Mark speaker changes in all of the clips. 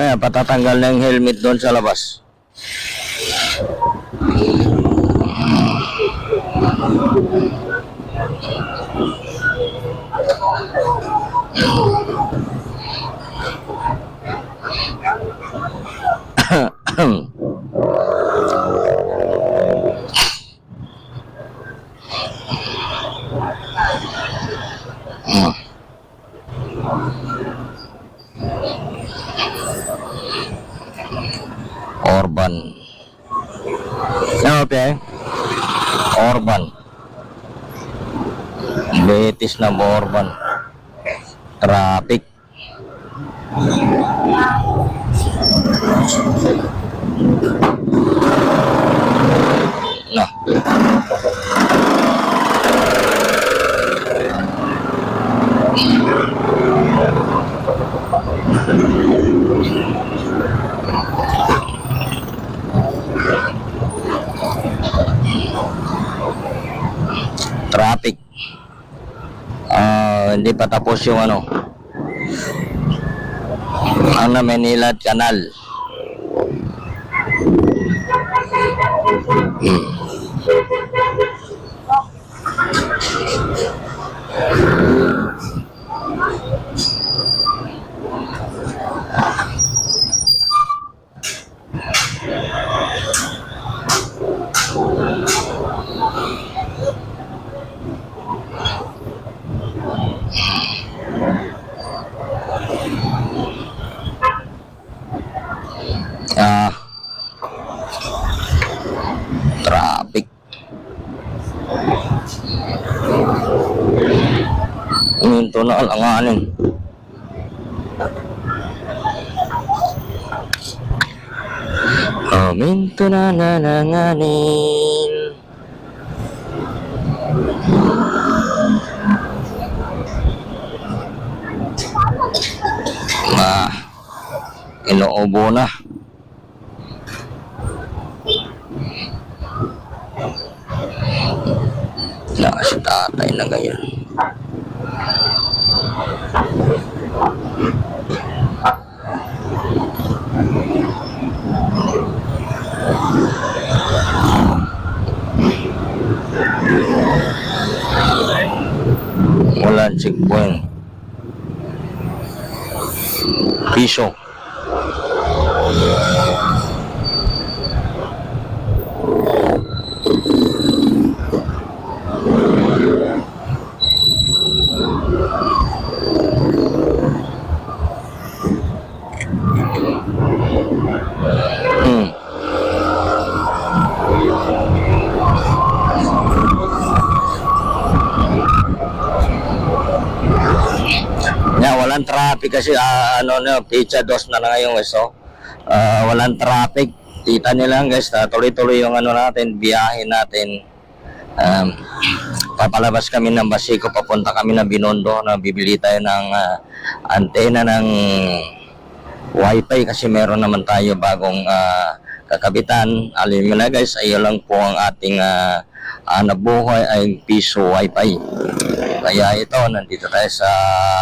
Speaker 1: Mamaya patatanggal na yung helmet doon sa labas. Orban. Okay. Orban. Betis na Orban. Traffic. Nah. Traffic. Hindi pa tapos yung ano, ang Manila Canal. Traffic. Minto na alanganin. Minto na alanganin. Inuubo na. Si tatay na ganyan. Wala checkpoint. Piso. Walang traffic kasi pizza dos na ngayon guys. So, walang traffic. Kita nyo lang guys, tuloy-tuloy yung natin, biyahe natin. Papalabas kami ng Basico, papunta kami ng Binondo, na bibili tayo ng antena ng wifi kasi meron naman tayo bagong kakabitan. Alam mo na guys, ayun lang po ang ating nabuhay ay piso wifi. Kaya ito, nandito tayo sa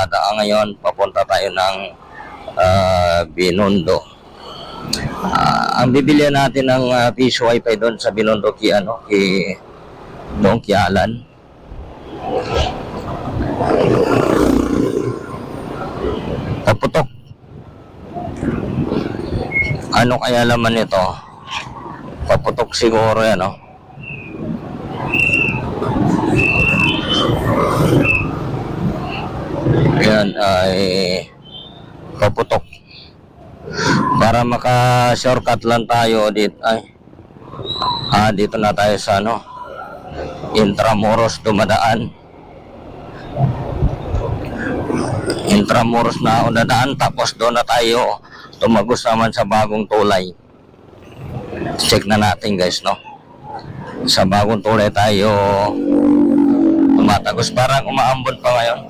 Speaker 1: daan ngayon, papunta tayo ng Binondo. Ang bibilihan natin ng piso wifi doon sa Binondo kay Don Kialan. Paputok. Ano kaya laman nito? Paputok siguro yan, no? Yan ay paputok. Para maka-shortcut lang tayo dito dito na tayo sa Intramuros dumadaan. Intramuros na unadaan, tapos doon na tayo tumagos naman sa bagong tulay. Check na natin guys, no? Sa bagong tulay tayo tumatagos, parang umaambon pa ngayon.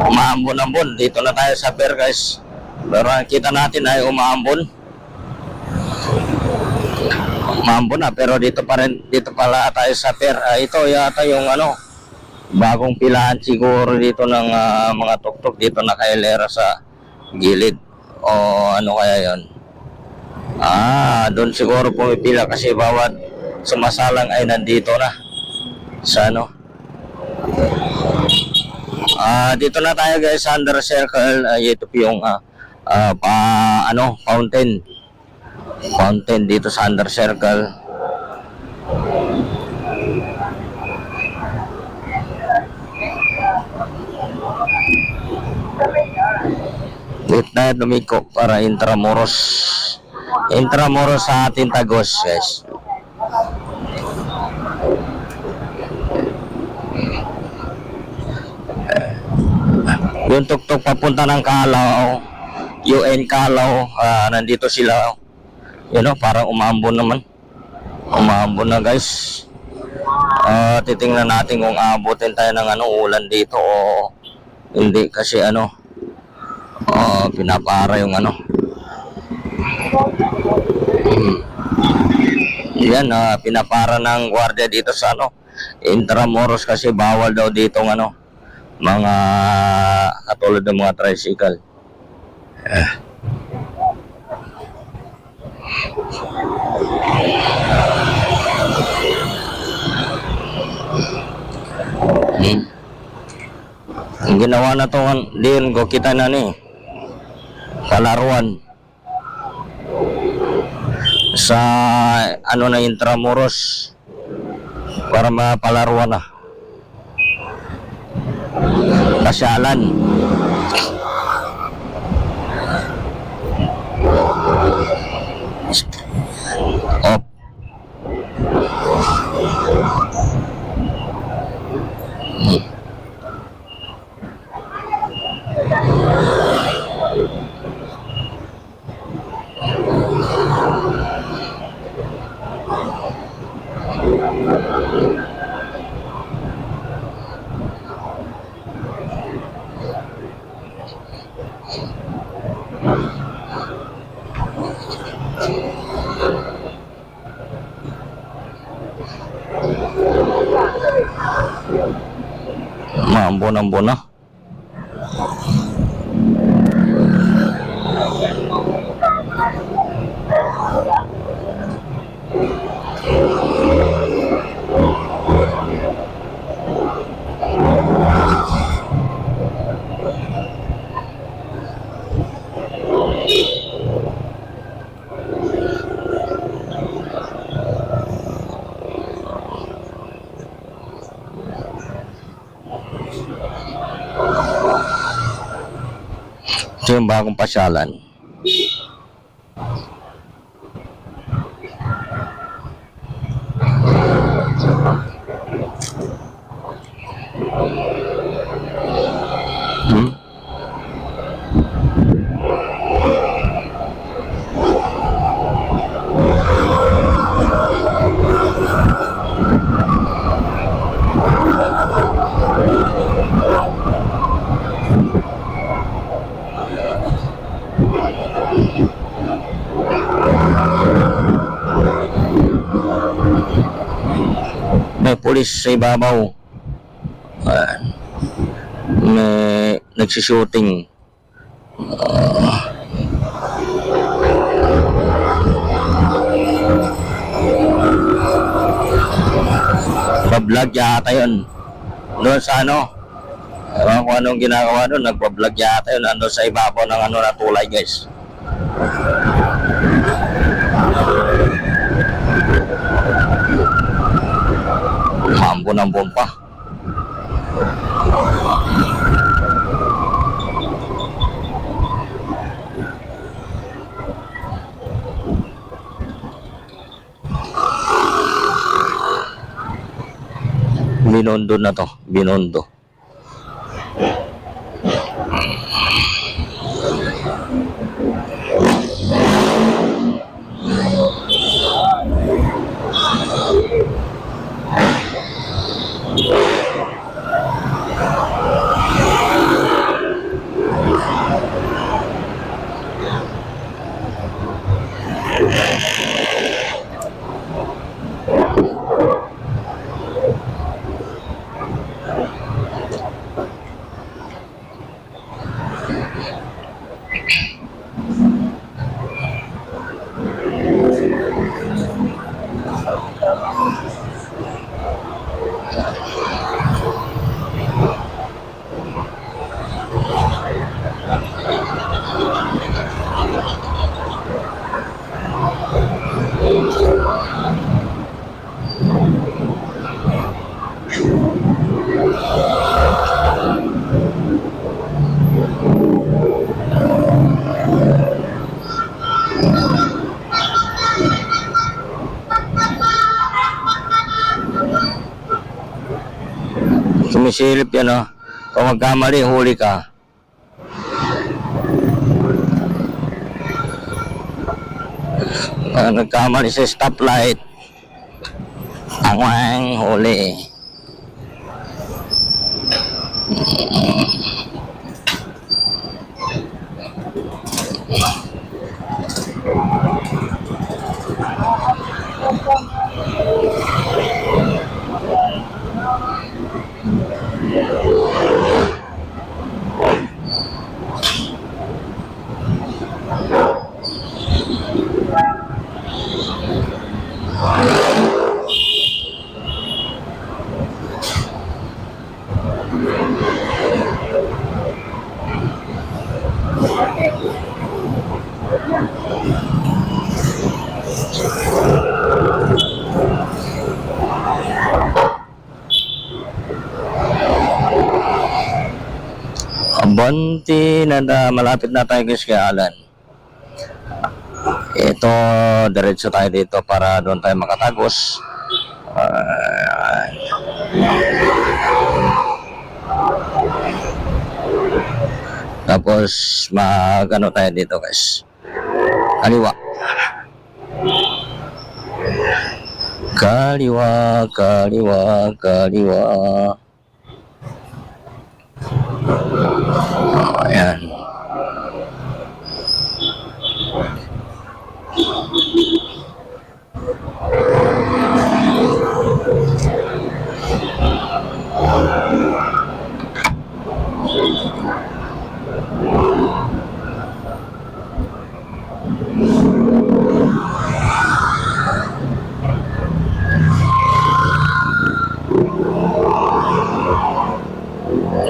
Speaker 1: Umaambon-ambon. Dito na tayo sa pier guys, pero kita natin ay umaambon. Mambo na, pero dito pa rin, dito pala tayo sa pier. Ito yata yung ano, bagong pilahan siguro dito ng mga tuktok dito nakailera sa gilid. O ano kaya yon? Doon siguro pumipila kasi bawat sumasalang ay nandito na sa ano. Dito na tayo guys sa Under Circle. Ito po yung fountain dito sa Under Circle. Dito na dumiko para Intramuros sa ating Tagos guys. Yung tuktok papunta ng Calao, UN Calao, nandito sila. Yun o, parang umambon naman. Umambon na guys. Titingnan natin kung aabutin tayo ng ulan dito o hindi kasi pinapara yung yan, pinapara ng gwardiya dito sa Intramuros kasi bawal daw dito mga katulad ng mga tricycle. Ang ginawa na to din ko kita na ni palaruan sa na Intramuros para mapalaruan na pasyalan. Op. Maambon-ambon na. Ito yung bagong pasyalan. May pulis sa ibabaw. May nagsishooting. Pa-vlog yata yun. Doon sa ewan ko anong ginagawa doon. Nagpa-vlog yata yun. Nandun sa ibabaw ng na tulay guys. Ambon-ambon pa. Binondo na to, Binondo. Sumisilip yan, oh. Kung magkamali, huli ka. Nagkamali sa stoplight. Angwang, huli. Bonti na malapit na tayo guys kay Alan. Ito, diretso tayo dito para doon tayo makatagos. Tapos mag-ano tayo dito guys. Kaliwa. Kaliwa, kaliwa, kaliwa. Ayan.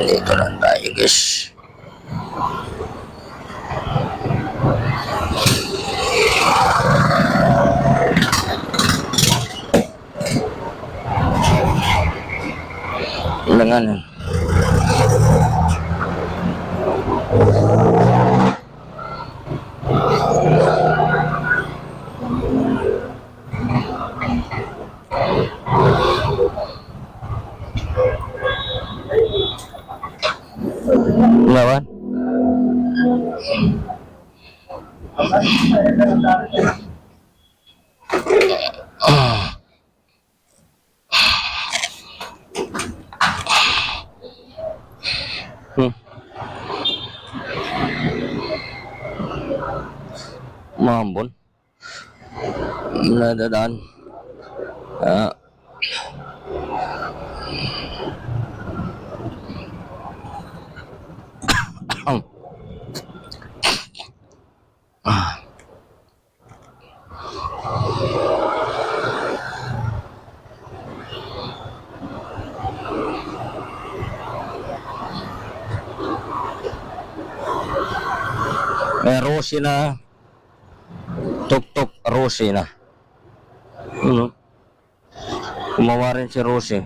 Speaker 1: Dito lang tayo guys. Langanan. Lawan. Mambon. Nadadaan. May Rosie na. Tuk-tuk Rosie na. Kumawa rin si Rosie.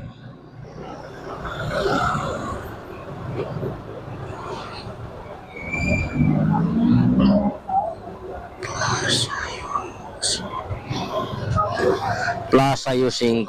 Speaker 1: Plaza U5.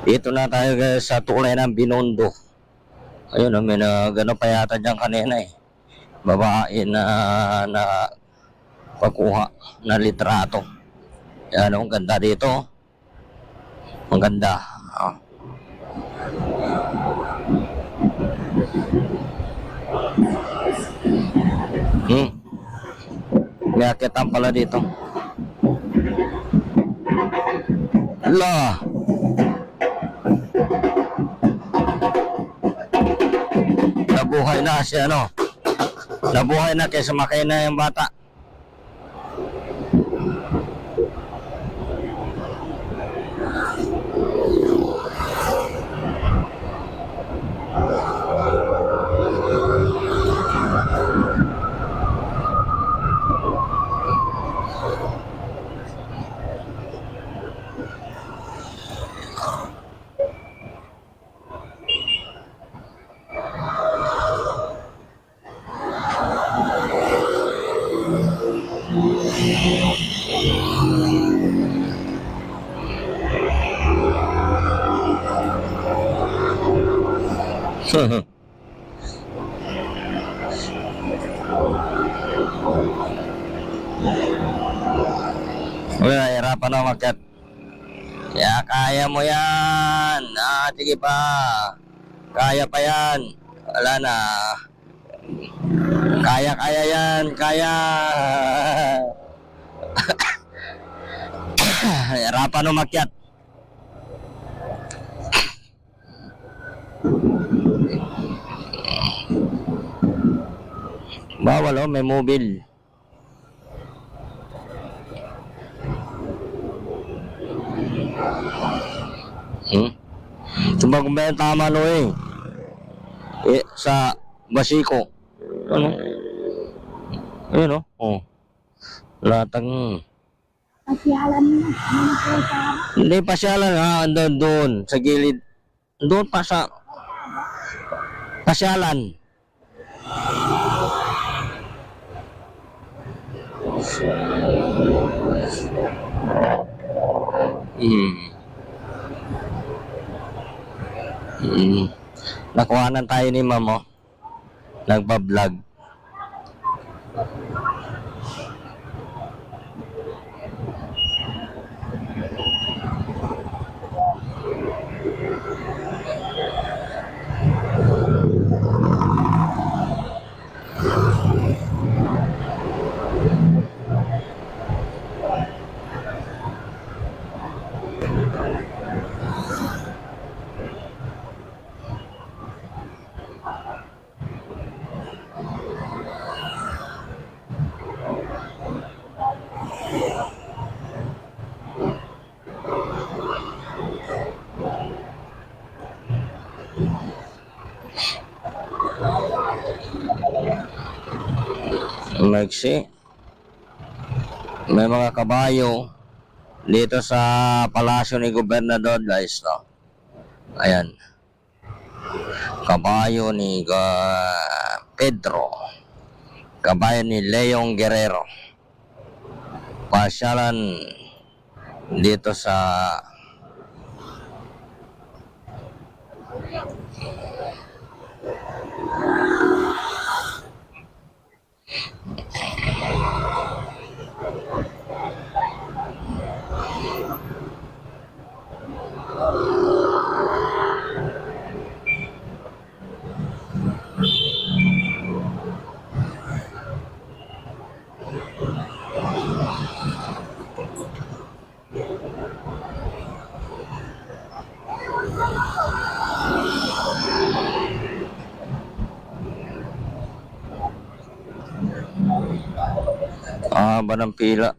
Speaker 1: Dito na tayo guys sa tulay ng Binondo. Ayun, may gano'n pa yata dyan kanina eh. Babae na pagkuha na litrato. Yan, ang ganda dito. Ang ganda. May akitan pala dito. La! Nabuhay na si ano. Nabuhay na kaysa sumakay na yung bata. Wala, hirapan na umakyat. Ya, kaya mo yan. Sige pa. Kaya pa yan. Wala na. Kaya yan. Kaya. Hirapan umakyat. Bawal may mobile. Diba kung ba yung tama sa Basiko. Ano? Ayun latang.
Speaker 2: Pasyalan mo.
Speaker 1: Hindi pasyalan doon sa gilid. Doon pa sa pasyalan. Nakuhanan tayo ni Mamo. Nagpa-vlog. Maiksi. May mga kabayo dito sa palasyo ni Gobernador, guys, Ayan. Kabayo ni Pedro. Kabayo ni Leong Guerrero. Pasyalan dito sa haba ng pila.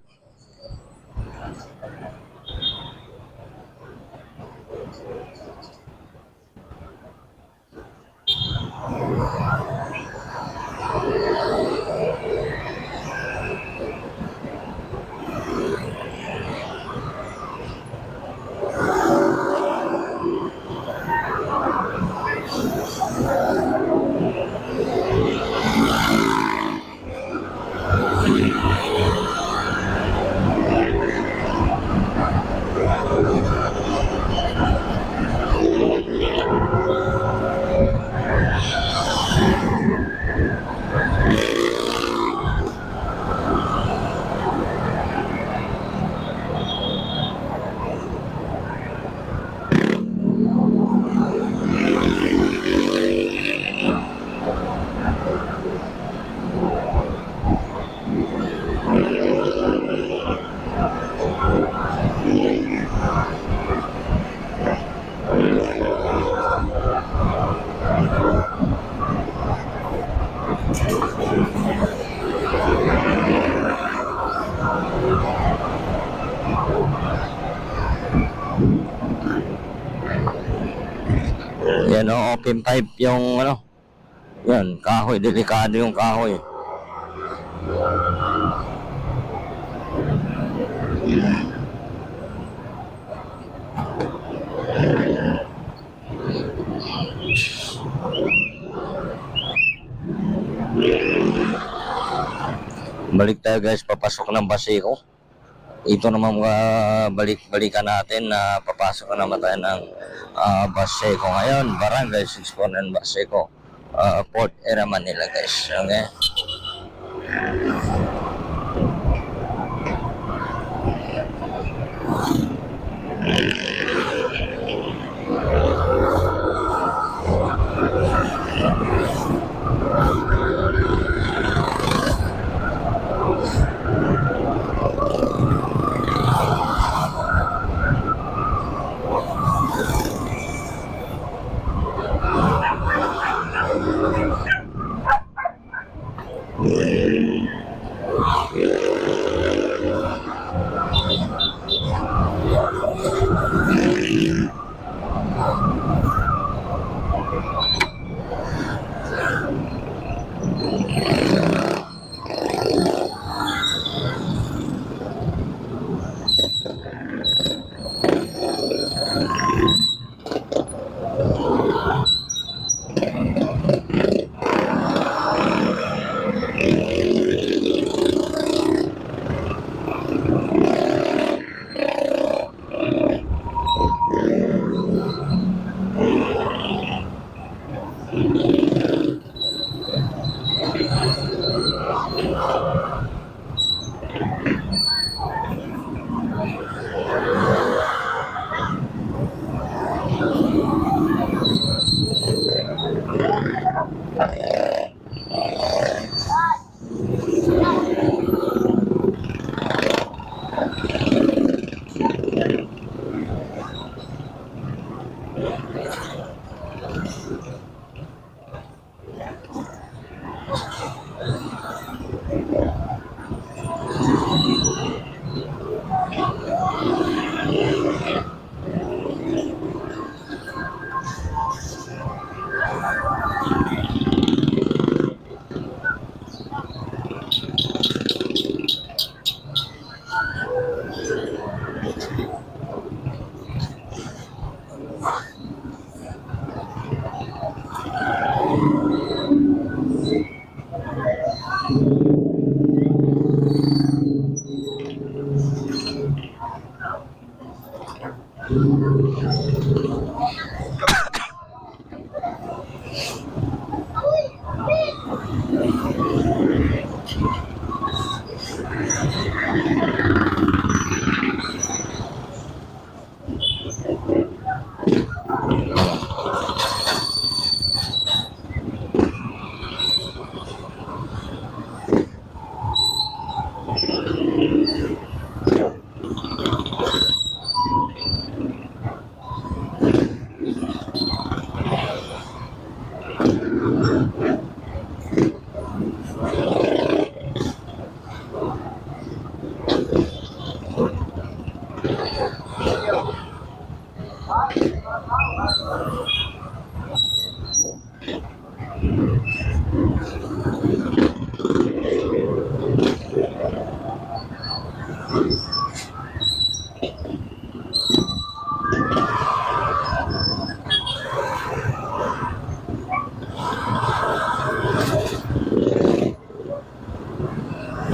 Speaker 1: Yan, open pipe yung ano. Yan, kahoy. Delikado yung kahoy. Balik tayo guys, papasok ng Baseco. Ito naman balikan natin na papasok na naman tayo ng Baseco ngayon. Barangay 649 Baseco, Port Area Manila guys. Okay.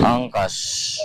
Speaker 1: Angkas.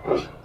Speaker 1: po.